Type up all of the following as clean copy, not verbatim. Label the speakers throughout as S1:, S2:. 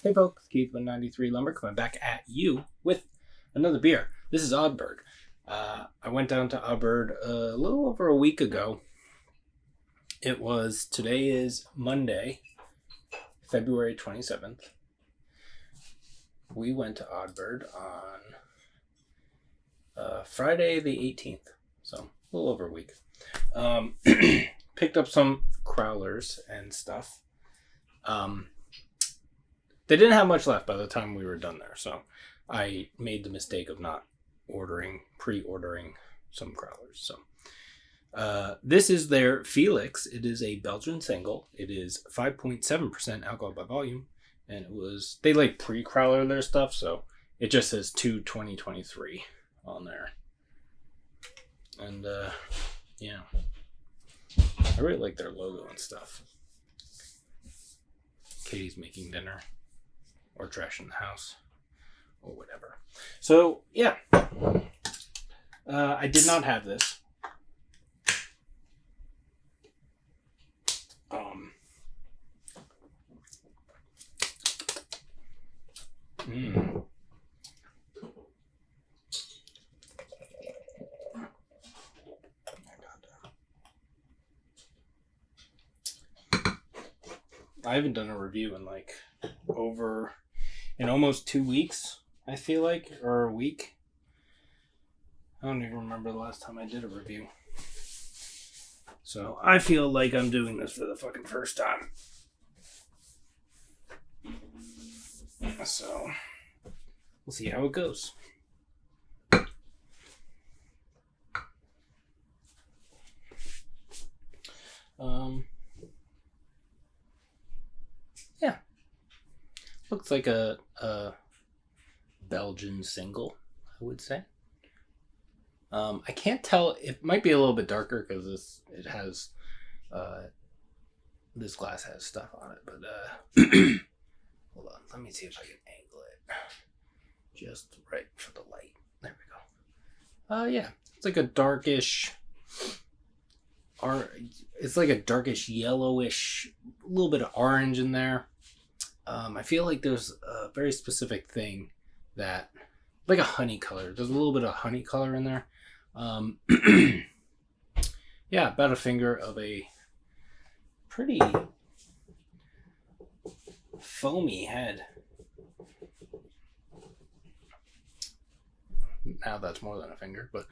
S1: Hey folks, Keith193 Lumber coming back at you with another beer. This is Oddbird. I went down to Oddbird a little over a week ago. Today is Monday, February 27th. We went to Oddbird on Friday the 18th, so a little over a week. Picked up some crowlers and stuff. They didn't have much left by the time we were done there, so I made the mistake of not pre-ordering some crowlers. So this is their Felix. It is a Belgian Single. It is 5.7% alcohol by volume, and they like pre-crowler their stuff, so it just says 2023 on there. And yeah, I really like their logo and stuff. Katie's making dinner. Or trash in the house. Or whatever. So, yeah. I did not have this. I haven't done a review in almost 2 weeks, I feel like, or a week. I don't even remember the last time I did a review. So I feel like I'm doing this for the fucking first time. So we'll see how it goes. Yeah. Looks like a Belgian Single, I would say. I can't tell. It might be a little bit darker because this glass has stuff on it. But hold on, let me see if I can angle it just right for the light. There we go. Yeah, it's like a darkish. It's like a darkish yellowish, a little bit of orange in there. I feel like there's a very specific thing that, like a honey color. There's a little bit of honey color in there. Yeah, about a finger of a pretty foamy head. Now that's more than a finger, but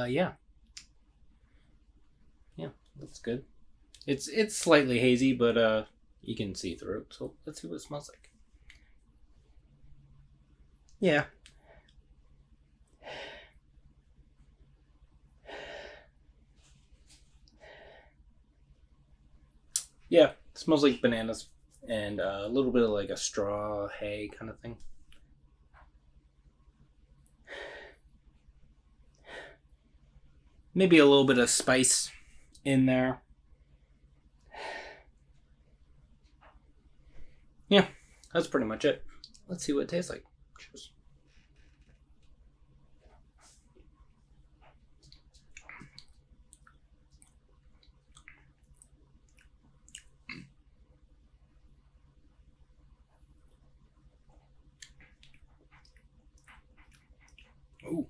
S1: yeah. Yeah, looks good. It's slightly hazy, but you can see through it. So let's see what it smells like. Yeah. Yeah, it smells like bananas and a little bit of like a straw hay kind of thing. Maybe a little bit of spice in there. Yeah, that's pretty much it. Let's see what it tastes like. Cheers. Ooh.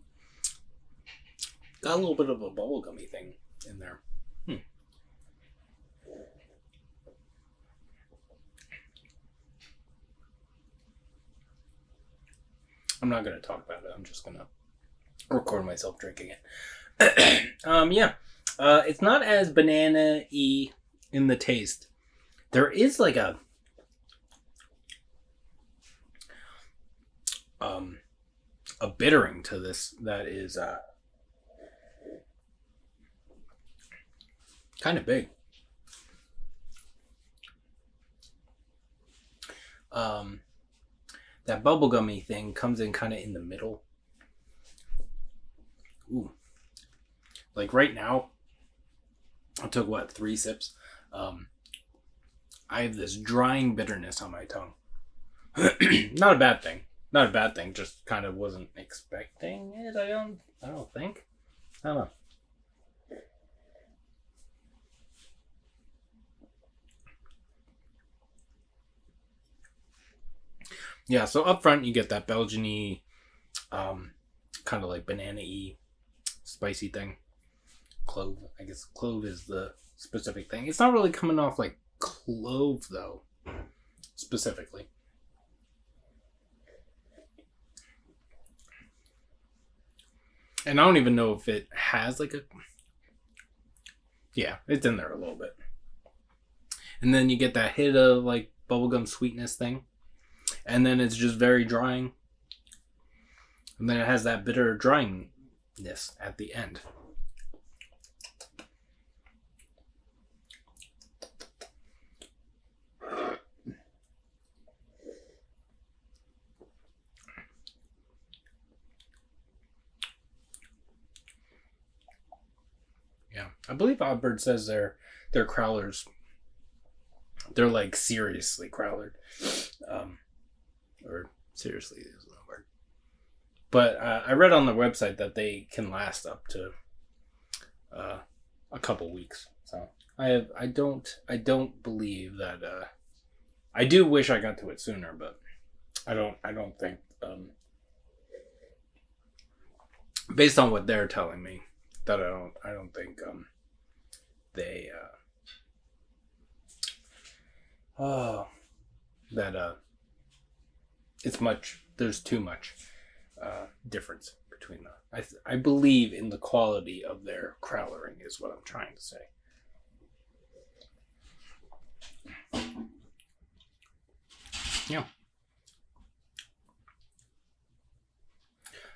S1: Got a little bit of a bubblegummy thing in there. I'm not going to talk about it. I'm just going to record myself drinking it. Yeah. It's not as banana-y in the taste. There is like a bittering to this that is kind of big. That bubblegummy thing comes in kind of in the middle. Ooh. Like right now, I took 3 sips. I have this drying bitterness on my tongue. Not a bad thing. Just kind of wasn't expecting it. I don't think. I don't know. Yeah, so up front you get that Belgian-y, kind of like banana-y, spicy thing. Clove. I guess clove is the specific thing. It's not really coming off like clove, though, specifically. And I don't even know if it has like a... Yeah, it's in there a little bit. And then you get that hit of like bubblegum sweetness thing. And then it's just very drying. And then it has that bitter dryingness at the end. Yeah, I believe Oddbird says they're crowlers. They're like seriously crowlered. Or seriously is the word. But I read on their website that they can last up to a couple weeks. So I don't believe that. I do wish I got to it sooner, but I don't think. Based on what they're telling me, that I don't think they that it's much. There's too much difference between the. I believe in the quality of their crowlering is what I'm trying to say. Yeah.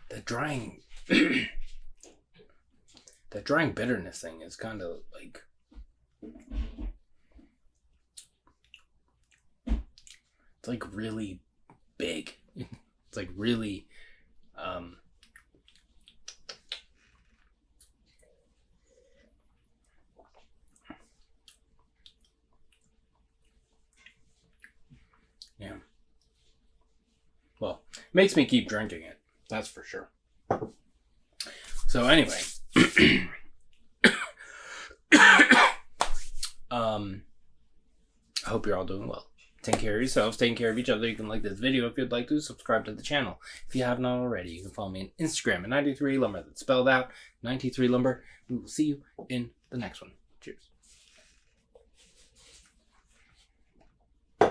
S1: The drying. That drying bitterness thing is kind of like. It's like really big. It's like really. Yeah. Well, makes me keep drinking it. That's for sure. So anyway. I hope you're all doing well. Take care of yourselves, take care of each other. You can like this video if you'd like to. Subscribe to the channel if you have not already. You can follow me on Instagram at 93lumber. That's spelled out 93lumber. We will see you in the next one. Cheers.